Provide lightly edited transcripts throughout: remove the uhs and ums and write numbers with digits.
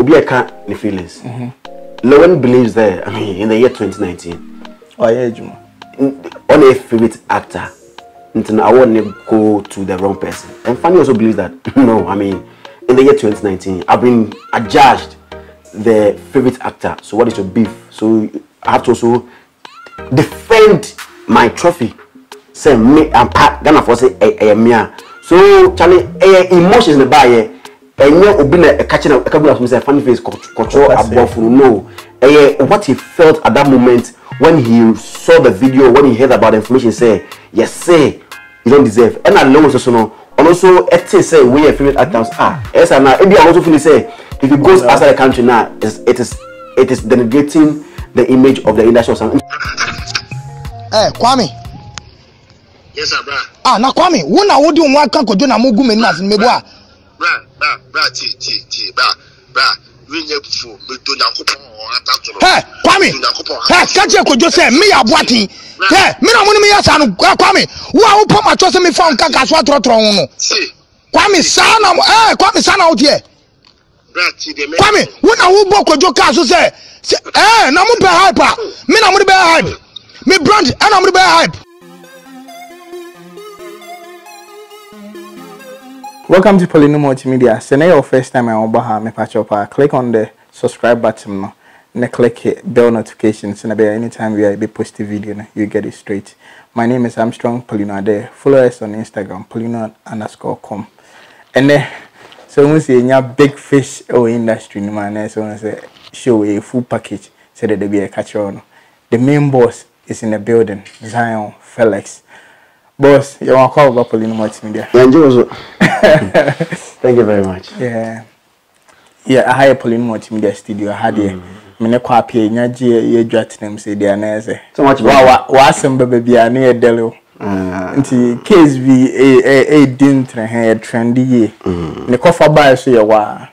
Obi can't the feelings. Lilwin believes that, I mean, in the year 2019. Oh, yeah, Juma. On a favorite actor, until I want to go to the wrong person. And Fanny also believes that, no, I mean, in the year 2019, I've been adjudged the favorite actor. So what is your beef? So I have to also defend my trophy. Say me and Pat Ghana for say a so Charlie emotions in the bar and you open a catching a couple of say funny face control above no what he felt at that moment when he saw the video, when he heard about the information, say yes, say you don't deserve. And I know also no also say we your favorite actors yes, and now I also feel say if he goes outside the country now it is denigrating the image of the industry or something. Kwame. Yes, sir, bra. Na Kwame, when I would do one can go do na mogu me nas me boa. Bra, we need for me to na couple Kwame. Catch you could just say me abwati. Me na money me yasa no Kwame. Wo a wo pom atose me phone kan kaso atrotro no. Kwame sana Kwame sana out here. Bra, de me. Kwame, when I wo bokojo kaso say na mo be hype. Me na mo be hype. Me brand and I'm be hype. Welcome to Poleeno Multimedia. So now your first time I want me patch up. Click on the subscribe button no. And click bell notifications. And anytime we be post a video, you get it straight. My name is Armstrong Poleeno. There, follow us on Instagram Poleeno_com. And then so we see a big fish or industry man. So we say show a full package so that there be a catcher on. The main boss is in the building, Zionfelix. Boss, you want to call about Poleeno Multimedia? Thank you very much. Yeah, I hired Poleeno Multimedia studio. I had a minute copy. You just them say they are nice. So much. What's some baby? I need a delo. Until case we a didn't trendy. The coffee bar so you wa.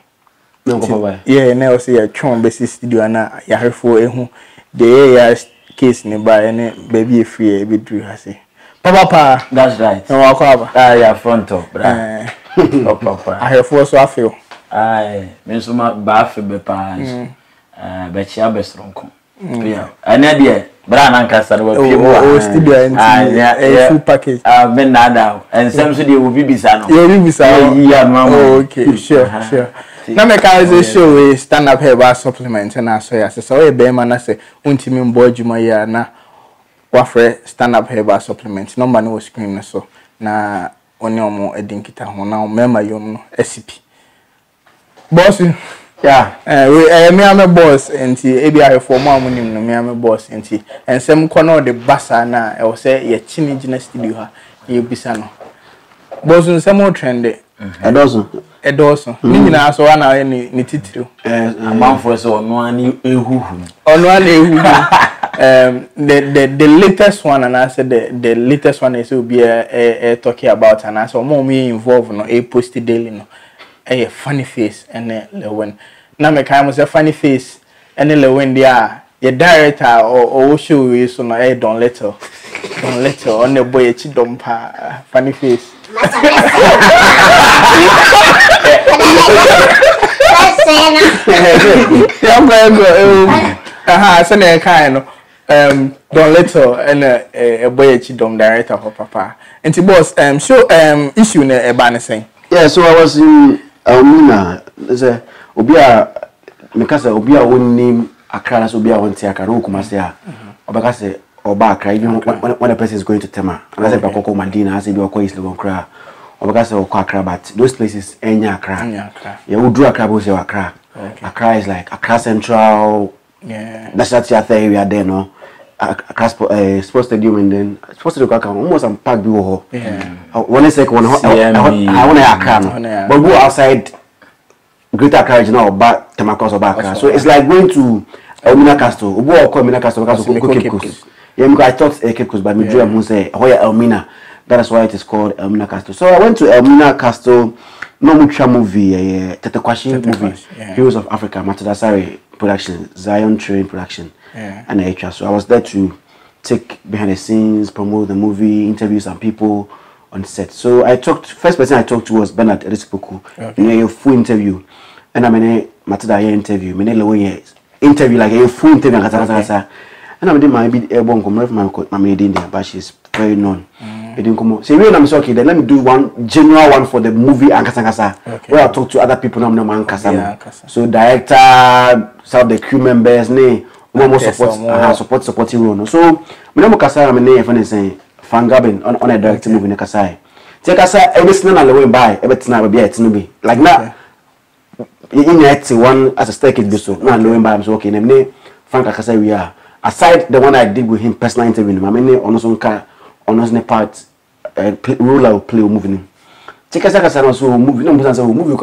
No coffee bar. Yeah, now say a chum basis studio na ya have for a the case nearby and baby free a bit. I say. Papa, that's right. No, I'll cover. Yeah, front top, bra. Oh, Papa. I have four so I feel. Aye, me so much bath be pans. But you best strong. Yeah, and idea, bra nan kasa we people. Oh, studio and full package. Ben nada, and some say will be bisano. You will be bisano. Yeah, mama. Okay, sure. Now me can say show we stand up here about supplement and I say so we be man I say untimi mbo adwuma ya na wafre stand up here by supplement number no screen so na oni omo edinkita ho na mema yom no SCP boss yeah we me am boss enti e bia for mo amunim no me am boss enti ensem kono de basa na e wo say ye chini gina studio ha ye bisa no boss nsem o trend edoso ni nyina so na ni titiro amanfo so ono ani ehuhu the latest one and I said the latest one is will be talking about and I saw more me involved no a posted daily no a funny face and Lilwin. Now me kind of say funny face and Lilwin there your director or show is on a don't let on the boy H0T Don't funny face. So na kind don't let her and a boy H0T Don't director for Papa. And boss show issue na eba na saying. Yeah, so I was in Elmina. There's a Obia because Obia won name Accra, so Obia won Tiaka, no Kumasia. Obakase Obaka, even when a person is going to Tema. And I said Bakoko Madina, I said you are quite slow on Kra. Obakase or Accra, but those places Enya Accra. You would do Accra, but you Accra. Accra is like Accra Central. Yeah, that's theater area there, no. Sports stadium and then sports stadium almost some park below. Yeah. One second, I want to Accra, but go outside Greater Accra now, back Temakos or back. So it's like going to Elmina Castle. Go call Elmina Castle because Cape Coast. Yeah, because I thought Cape Coast, but me dream who say Hoya Elmina. That is why it is called Elmina Castle. So I went to Elmina Castle. No mucha movie, Tetekwashi movie, Heroes of Africa, Matadasari production, Zion Train production, and HR. So I was there to take behind the scenes, promote the movie, interview some people on set. So I talked. First person I talked to was Bernard Edisipoku. You know, a full interview, and I mean Matida interview, me Lilwin interview like a full interview and I'm doing my bit airborne come my maid India, but she's very known. It didn't come. So when I'm okay, then let me do one general one for the movie and where I talk to other people man so director, some of the crew members, more supporting role. So we know Kasa I'm a funny saying Fangabin on a directing movie in Kasai. Take us everything on the way by everything I will be at Nubi. Like now in your one as a staircase be so now low by I'm so okay. Name Frank Kasa we are. Aside the one I did with him personal interview, I mean on his own car, on his part, role I will play moving. Take us as a movie, no movie, so movie,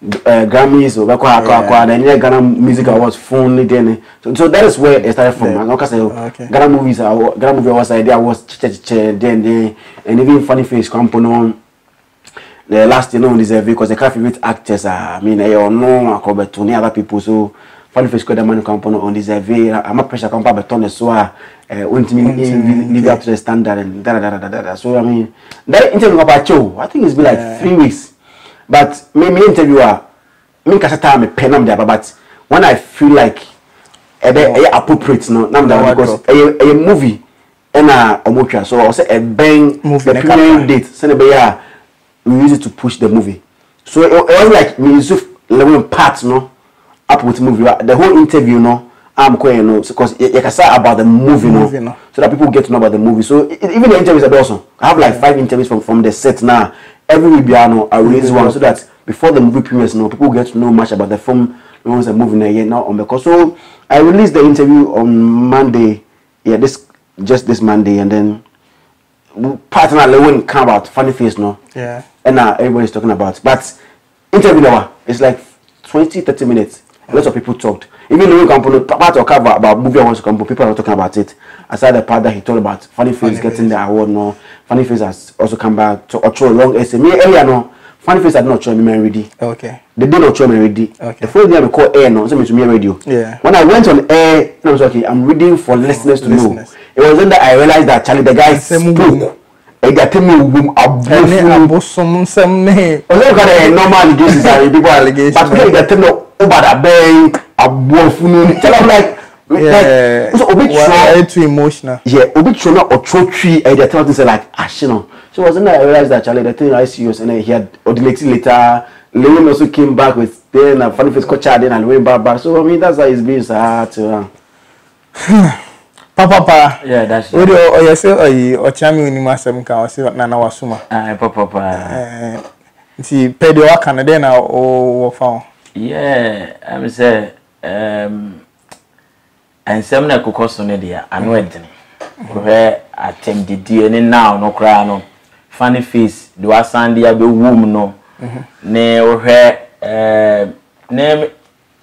Grammys, or then Ghana Music Awards, phone, then. So that is where it started from. I'm not saying Ghana movies, Ghana movie was idea was then, and even Funny Face component. The last deserve because the favorite actors I mean, I know I cover to other people, so. Funny Face the man component on this I'm a pressure compare but on so live up to the standard and so I mean that interview about you I think it's been like 3 weeks but me interviewer me can time me pen there but when I feel like appropriate no because a movie and a so I say a bang movie the premiere date send we use it to push the movie so it was like me Lilwin part no up with movie the whole interview no I'm going because you can say about the movie no so that people get to know about the movie so even the interviews are awesome. I have like 5 interviews from the set now every week I release one so that before the movie premieres people get to know much about the film once the movie now on because so I released the interview on Monday this Monday and then partner Lilwin come about Funny Face no and everybody's talking about but interview now it's like 20-30 minutes. Lots of people talked. Even the company part of cover about movie awards company, people are talking about it. Aside the part that he told about Funny Face getting the award, no. Funny Face has also come back to a long essay. Me earlier no. Funny Face had not shown me already. Okay. They did not show me already. Okay. The first day I call air no, so to me radio. Yeah. When I went on air, I was okay. I'm reading for listeners to know. It was then that I realized that Charlie the guy spoke. I got me normal allegations but they get to know about a bank a boyfriend tell them like so a bit too emotional a bit true or true tree and they tell them say like so wasn't I realized that Charlie the thing I see and he had ordinated later Lilwin also came back with then a Funny Face coach then and went back so I mean that's how it's been sad Papa, yeah, that's it. You say or chami ni masem kan o say na wasuma. Papa. Nti pede wa Canada na o fa. Yeah, I'm say ensem na kokoso ne dia ano edene. Where attempt the DNA now no cry no. Funny Face do asande ya be wom no. Ne o name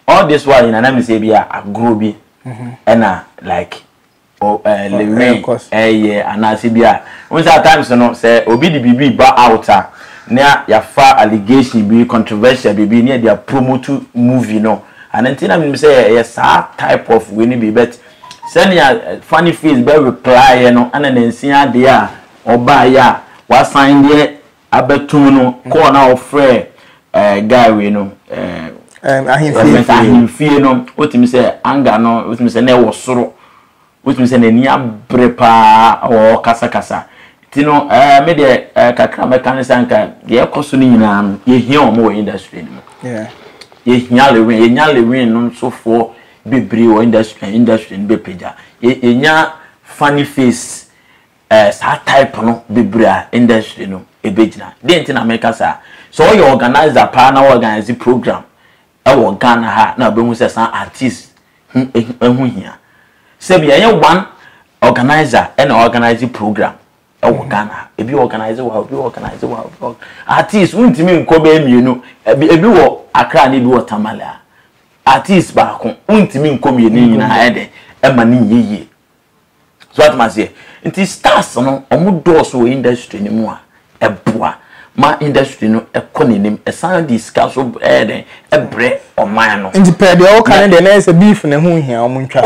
all this while in anam say bia agro bi. And like Lilwin and I see bia once at times no say obi the bibi ba outer na ya fa allegation be controversial bibi near their promote movie no and then I say yes type of winning be bet send ya Funny Face be reply no and then see there oba ya wa sign there abetum no call na ofre guy we no ahimfie no otimi say anger no otimi say na wosoro otimi say na ni abrepa o kasa tino me de kakra mekanisa nka de ekoso ni nyina ye hia o mo industry ni ye hia Lilwin no so fo bebre o industry ni bepeja ye nya Funny Face sa type no bebre industry no ebejina de ntina mekasa so you organizer pa na organize program ewo Ghana ha na be hu se san artist ehu hia se bia ye one organizer and organize program ewo Ghana ebi organize wa artist untimi nko be mienu ebi wo Accra na ebi wo Tamale artist ba ko untimi nko mienu nyina ede e ma ni yeye so at ma se nti stars no omo doors wo industry ni mu a eboa ma industry no economy esan discuss so ebre oman no independent all kind dey na say beef na hu hia omo ntwa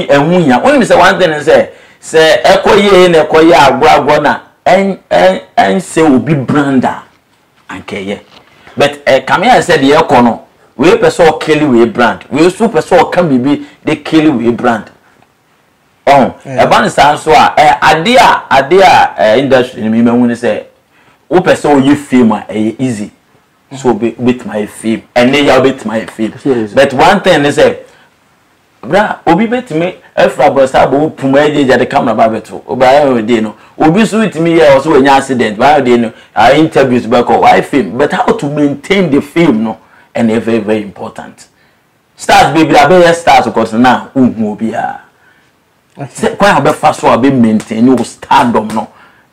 ehu hia only say one thing say ekoye na ekoye agwo na en say obi brander ankeye but come here said the econo we person kill we brand we super so can be they kill we brand oh e ban san so ade industry me when say we person you film easy so bit my film and then you bit my film but one thing is say bra obi betime efra bossa bo puma eje de camera ba beto oba dey no obi so with me here also anya accident ba dey no interviews back why film but how to maintain the film no and very very important stars baby abey stars because now unhu obi a kwa obe fa so obe maintain no stardom no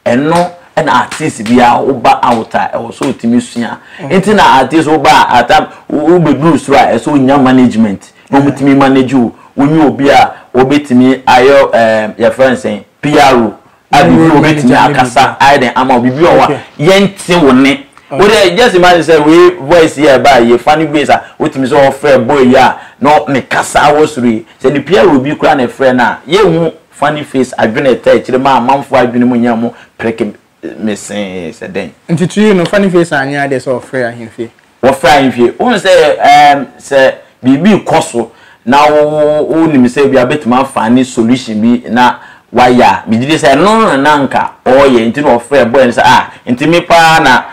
eno and artist bia oba outer also utimi sua enti na artist oba atam ube blues right so nya management no mutimi manage you when you obi a obetimi ayo your friend saying PRO abi obetimi akasa I den ama obi owa yenti woni we just imagine say we voice here by ye funny ways wetimi so offer boy ya no me kasa wosuri say the PRO bi kura na friend na ye hu funny face adwene touch the man manfo adwene mu nya mu preke me say den ntitu you no funny face anya dey so offer ahimfe wo fra ahimfe won say bibi koso na wo ni say bia betima fani solution bi na waya bi dide say no na nka oye nti no ofre boy say nti me pa na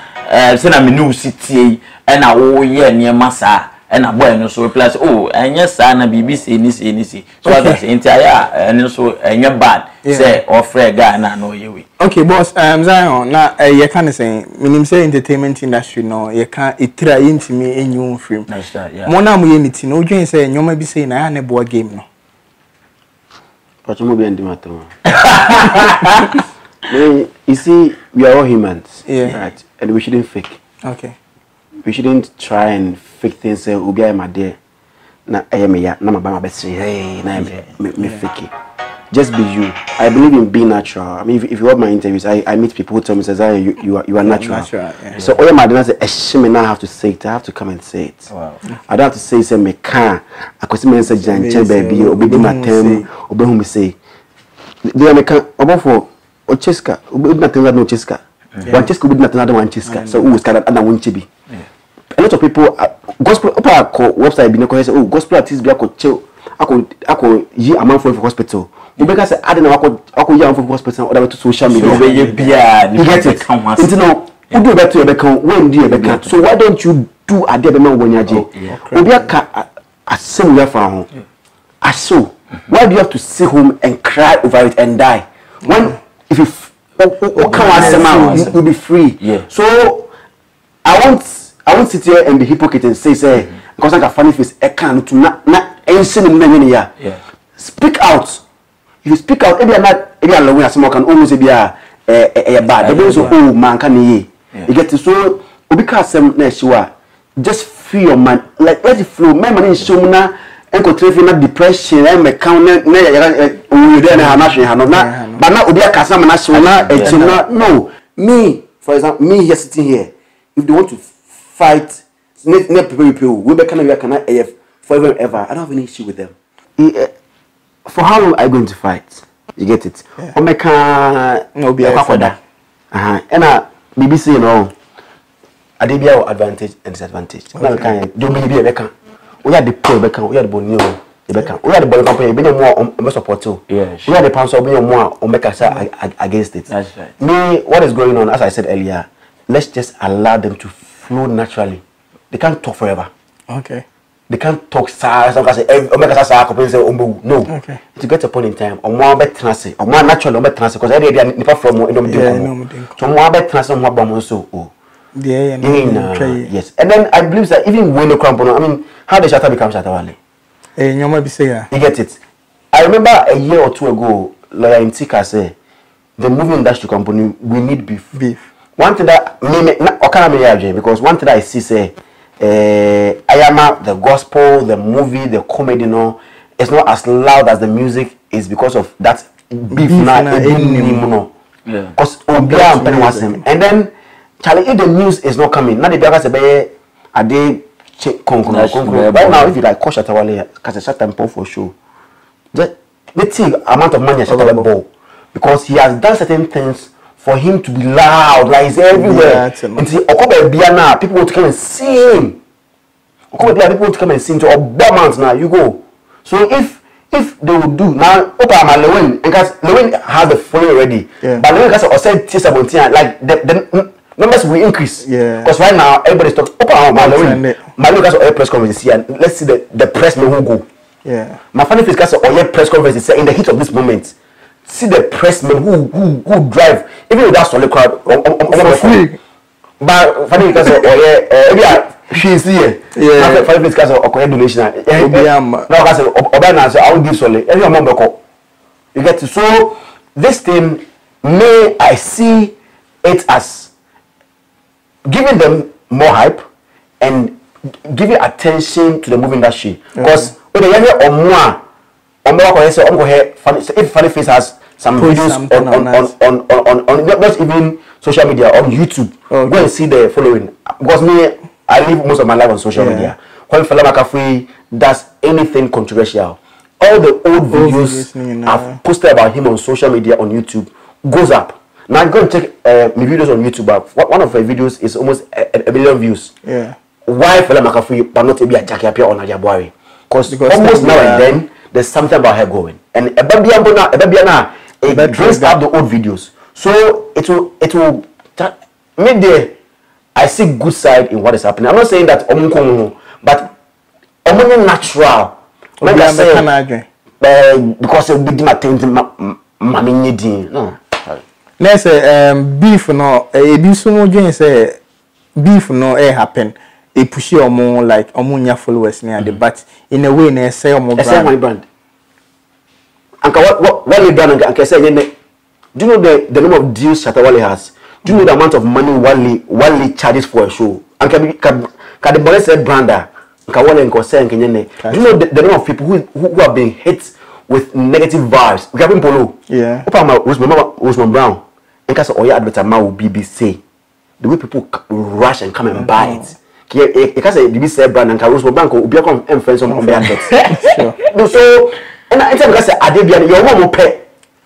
say na me new city e na wo ye ne masa e na boy no so plus enye sa na bibi say ni say so that nti aya ene so enye bad say ofre guy na no ye we. Okay boss, Zion na you can say minim say entertainment industry no you can itira intimi enyu film. That's right, yeah. Mona mu unity no dwen say nyoma bi say na ya ne board game no. But you be matter. You see, we are all humans, right? And we shouldn't fake. Okay. We shouldn't try and fake things. Say, "Ubi I my dear, na me ya, na my best say, hey, na me fake it." Just be you. I believe in being natural. I mean, if you read my interviews, I meet people who tell me, says, you are natural. Yeah. So all my dinner say, I now have to say it. I have to come and say it. Wow. I don't have to say me can. I could say say Jan baby, obi my term, obi whom me say. They me can obo for Ocheska, obi na tell no Cheska. One Cheska obi na tell one Cheska. So who is kind of other one chibi. A lot of people gospel website be no say gospel artists be ako yi amanfo for hospital. You better say I don't know ako yi amanfo for hospital or to social media. You get it. It's no you do better you become when do you become. So why don't you do ade be man wonya je? Obi aka asem ya fa ho. Aso. Why do you have to sit home and cry over it and die? When if you you'll be free. Yeah. So I won't sit here and be hypocrite and say because I got funny face I can't to not yeah. Speak out. If you speak out, maybe alone as someone can almost be a bad. They so oh man can ye. You get to so because some just free your mind. Like let it flow. My money is so na and control depression and me count you there na but now obi akasa na so na no me for example me here sitting here if they want to fight people we be can AF forever and ever. I don't have any issue with them. For how long are you going to fight? You get it? No be and BBC you know I did be our advantage and disadvantage. Now can do be beka. We are the pro beka, we are the bonio beka. We are the ball company be more support too. Yes. We are the council be more on make against it. That's right. Me what is going on as I said earlier, let's just allow them to flow naturally. They can't talk forever. Okay. They can't talk size. No. Okay. To get a point in time, or more better transit, or more natural, because I didn't from so more better transit, more bomb so. Oh, yes. And then I believe that even when the crump, I mean, how the shutter becomes Shatawale. You get it? I remember a year or two ago, lawyer in Tika say, the movie industry company, we need beef. One thing that because one thing that I see say. I am the gospel, the movie, the comedy, no, it's not as loud as the music is because of that beef now. Because and then Charlie, if the news is not coming, now the Biafra say a day right now if you like Kosh Atawale, because a short tempo for show, the amount of money I shot ball because he has done certain things for him to be loud, like he's everywhere. Until Okobe Biana, people want to come and see him. Okobe Biana, people want to come and see him. To Obama now, you go. So if they would do now, Opa Lilwin, because Lilwin has the following already. Yeah. But Lilwin has said T17, like the numbers will increase. Yeah. Because right now everybody's talking. Opa Lilwin, Lilwin has a press conference here, and let's see the press men who go. Yeah. My funny face because or press conference in the heat of this moment. See the press men who drive even without solid crowd for free. But funny because she's here. Yeah. Funny face because of donation. Now because Obama say I will give solid. Every member you get to. So this thing may I see it as giving them more hype and giving attention to the movie industry because when they hear if Funny Face has some videos on not even social media, on YouTube, go and see the following. Because me, I live most of my life on social media. When Fela McAfee does anything controversial, all the old videos I've posted about him on social media on YouTube goes up. Now I'm going to check my videos on YouTube. One of my videos is almost a million views. Yeah. Why Fela McAfee but not be a Jackie Apia on Ajabuari? Because almost now and then there's something about her going. And a babiana it brings up the old videos. So it will maybe I see good side in what is happening. I'm not saying that but natural. Like I say, because it will be my no. Let's say beef no say beef no happen. It push you more like omunya followers near the but in a way na say omo brand. And what brand and say do you know the number of deals Shatawale has? Do you know the amount of money Wale charges for a show? And can the boy say brander? Do you know the number of people who have been hit with negative vibes? We have been Polo. Yeah. Rosemont Brown. And case oya advertisement will BBC. The way people rush and come and buy it. Because BBC brand and Rosemont Brown will be a friends on their adverts. So and I tell because Adebia your mom will pay.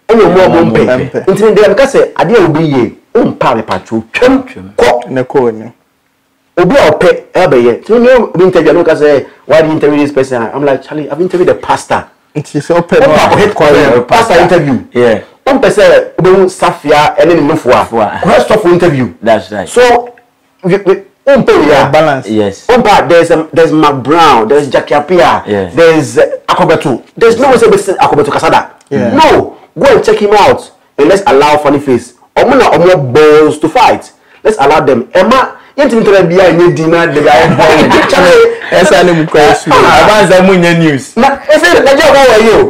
And your mom won't pay. Until they because Adebia will be ye. Pay patrol. Neko. Obi or pay ebe. So you interview no because why do you interview this person? I'm like Charlie, I've interviewed the pastor. It's open pastor interview. Yeah. One person obi Safia and then no for stop for interview. That's right. So balance. Yes. There's Mark Brown, there's Jackie Apia, there's Akobetu. There's no one say Akobetu Kasada. Yeah. No, go and check him out and let's allow Funny Face. Omuna balls to fight. Let's allow them. Emma, you need to be a new dinner. The guy that's a question. Advance the news.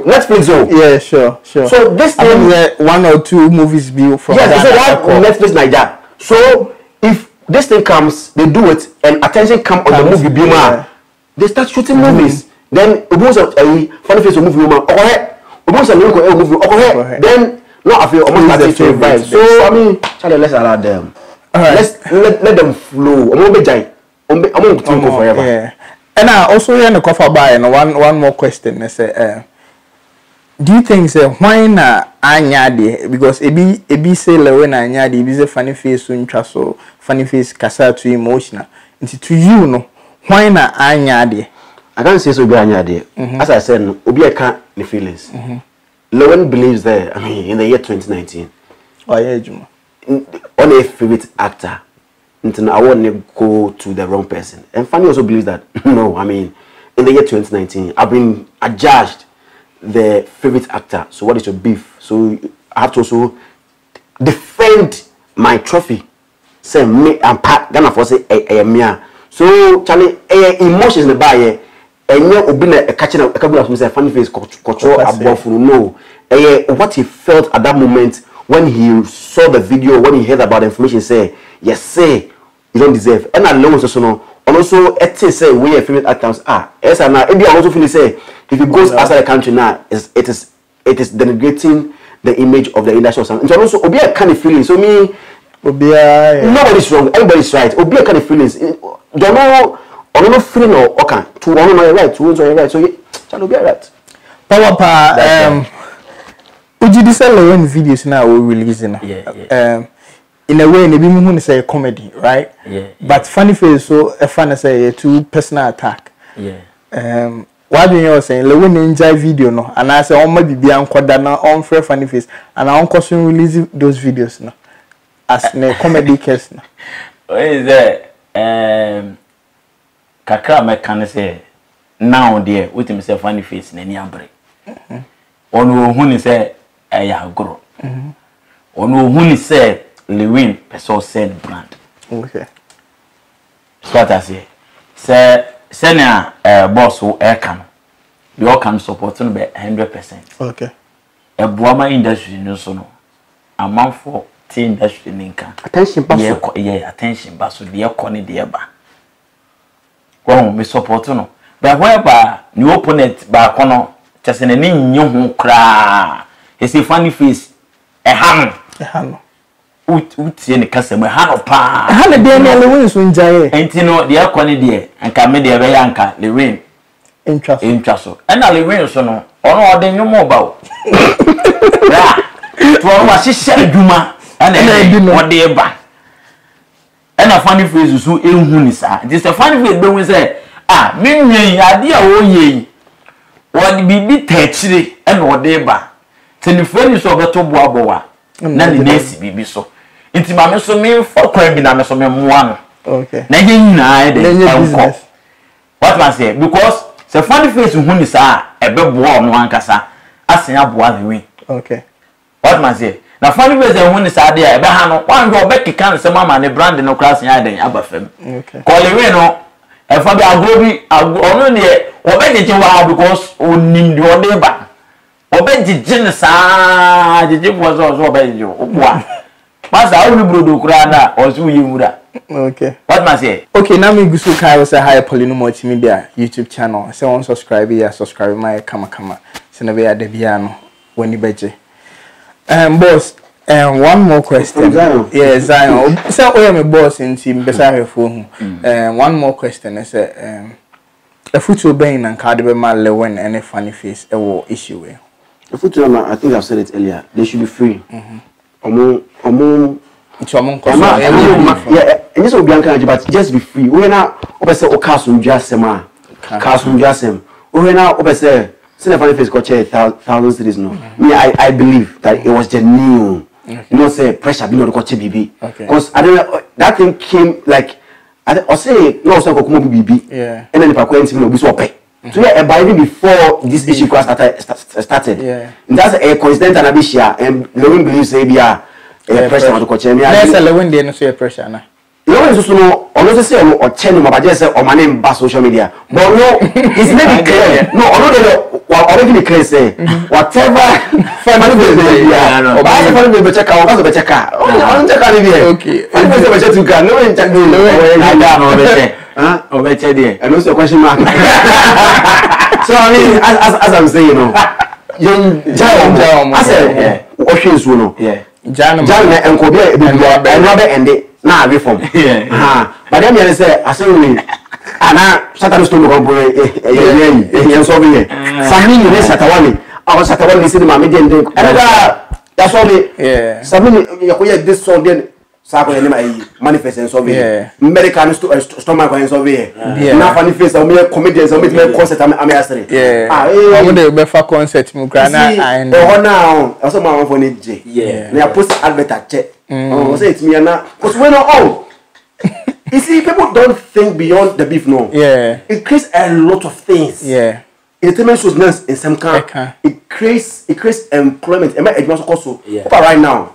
Netflix. Yeah, sure. So this thing, one or two movies be from. Yes, Netflix like that. So if this thing comes, they do it, and attention come on the movie Bima. They start shooting movies. Then Funny Face will movie woman. Then not I feel almost to revive. So I mean, Charlie, let's allow them. Let them flow. I'm going to go forever. Yeah. And I also hear the cover by and one more question. I say, do you think say why na anyade because ebi say Lilwin anyade ebi say Funny Face so ntwa so Funny Face kasa to emotional. Nti to you no why na anyade? I can't say so be anyade. As I said, obi e can the feelings. Lilwin believes that I mean in the year 2019. Oh yeah, Juma. On a favorite actor. Until I want to go to the wrong person. And Funny also believes that no, I mean in the year 2019 I've been adjudged the favorite actor. So what is your beef? So I have to also defend my trophy. Say me and Pat Ghana for say a so Charlie emotions in the bar and you open a catching a couple of say Funny Face control above no. What he felt at that moment when he saw the video, when he heard about the information, say yes, say you don't deserve. And I know also no. And also, it say we your favorite actors are. Yes, and now I also feel say if he goes outside the country now, it is denigrating the image of the industry. And so also, Obi a kind of feeling. So me, nobody's wrong. Everybody's right. Obi a kind of feelings. Don't know. I don't know feeling or okay. To one on your right, to one's on your right. So shall be right. Power. Would you decide when videos now we're releasing? Yeah. in a way, maybe we say comedy, right? Yeah. But funny face, so a fun say a two personal attack. Yeah. What do you saying? Lilwin enjoy video no, and I say, oh my baby, I'm quite that now on fair funny face, and I'm constantly release those videos no, as a comedy case no. What is that? Kakra me can say now there with himself funny face in any abre. Onu who say ya grow. Onu who say Lilwin person said brand. Okay. So what I say senior boss who can you all can support no be 100%. Okay. A boama industry no so no. A man for tea industry ninka. Attention pass. Yeah, attention pass so dey corner dey ba. Go me support no. But whereby new opponent ba kono just na ni nyo ho kra. He say funny face e ham. Utie ne kasa me ha no pa. Ha na dey na Lilwin so njaye. Enti no dey corner dey anka me dey be yanka Lilwin. Intwa so. Na Lilwin so no. Ono ode nyomo ba o. Ya. To wa hihye adwuma. Ana e ode ba. Na funny face so ehun ni sa. This a funny face be won say ah me nwen ade a wo ye. Wodi bibi tachire na ode ba. Tenifoni so beto boaboa. Na ni nesi bibi so. Inti ma me so me fokwan bi na me so me moa no. Okay. Na ye nyina de enko. What man say because the funny face hu ni sa ebe boa no ankasa asenya boa the win. Okay. What man say na funny face hu ni sa de ebe ha no wan go be kika se mama ne brand no class nya den abafam. Okay. Call the win no e fa bi agobi ono ne obe jeje wa because onim de ode ba. Obe jeje ne sa jeje bo so obe jeje oboa. Master only brodo kura na osu yimura. Okay. What man say? Okay, now me gusu kai was a higher Poleeno Multimedia YouTube channel. So on subscribe here, subscribe my kama. So na be a debiano when you beje. Boss, one more question. Yeah, Zion. So we am a boss in team beside her phone. One more question is a future being and card be my Lilwin any funny face issue. The future, I think I've said it earlier. They should be free. Yeah, and this will be encouraged, but just be free. We now obese o castle jasema. Castle jasem. We now obese see the funny face got 1,000 cities no. Me I believe that it was genuine. You know say pressure be no got BB. Because I don't know that thing came like I say no so go come BB. Yeah. And then if I go into no be so pay. So yeah, by even before this issue started. Yeah. That's a coincidence and abishia and Lilwin believes say be a pressure to coach me. Let's say Lilwin dey no say pressure na. Lilwin so no ono say o channel ma just say o my name ba social media. But no, it's maybe clear. No, ono already clear say whatever family be there. O ba family be check out, o be check out. O check out be. Okay. Family be check to can. No check do. No be check. Huh? O be check there. And also question mark. So I mean as I'm saying, you know, I said options no. Yeah. Jana enko be be ende na away from. But then you say I say we ana Saturday stone go boy eh so be here. Family ni Saturday our Saturday see ma me den den. That's all me. Yeah. Family you go hear this song then Sako ya manifest and so be American stomach and so be na funny face o me comedians o me concert am astere o de be fa concert mu gra na and now also ma for ni je na post advert che o say it me na cuz when all you see people don't think beyond the beef no it creates a lot of things entertainment shows in some kind it creates employment am I also right now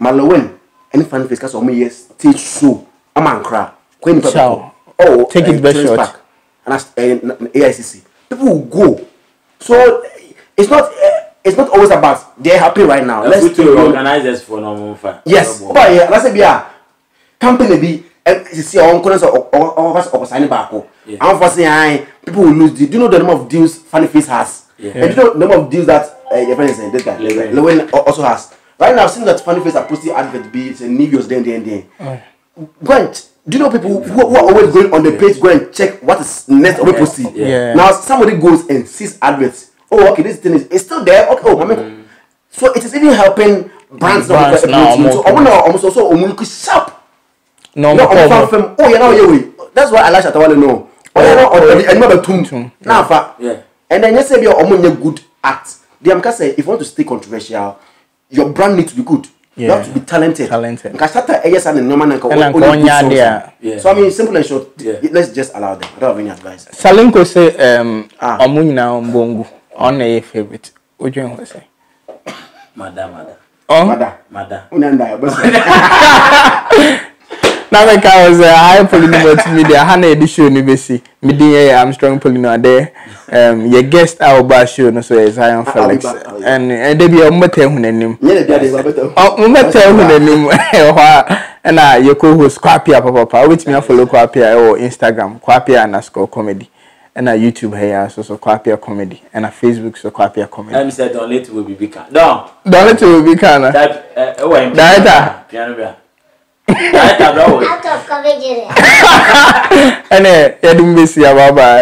Lilwin any funny face cause me yes stage show am ankra when people take it best shot and as AICC people will go so it's not always about they're happy right now let's do organizers for normal fun yes but yeah let's say be a company be see on corners or sign back and for say people will lose do you know the number of deals funny face has and you know the number of deals that your friend is saying this guy Lilwin also has. Right now, since that funny face are posting advert beats and news then. Go and do you know people who are always going on the page go and check what is next or posting? Now somebody goes and sees adverts. Oh, okay, this thing is it's still there. Okay, so it is even helping brands now. So almost also omuluku sharp. No, oh yeah, now yeah. That's why I like Shatawale no. Oh yeah, no, and not tum. Now fa. Yeah. And then you say you're good act. The am say if you want to stay controversial, your brand needs to be good. You have to be talented. Nkashata yes and normal and so I mean simple and short. Let's just allow them. I don't have any advice. Salinko say Omunyina Mbongu on a favorite. What do you want to say? Madam. Oh, Madam. Now I was high Poleeno Multimedia. Hana edition you see. Me I'm strong Poleeno there. Your guest our bar show no so Zionfelix and they be umete hunenim. Umete hunenim. And your co-host Kwapia Papa, which me follow Kwapia or Instagram Kwapia_comedy. And YouTube here so Kwapia comedy and Facebook so Kwapia comedy. I'm said don't let it will be bigger. No. Don't let it will be kana. Director. Piano. Out of coverage. And yeah, don't miss ya. Bye bye.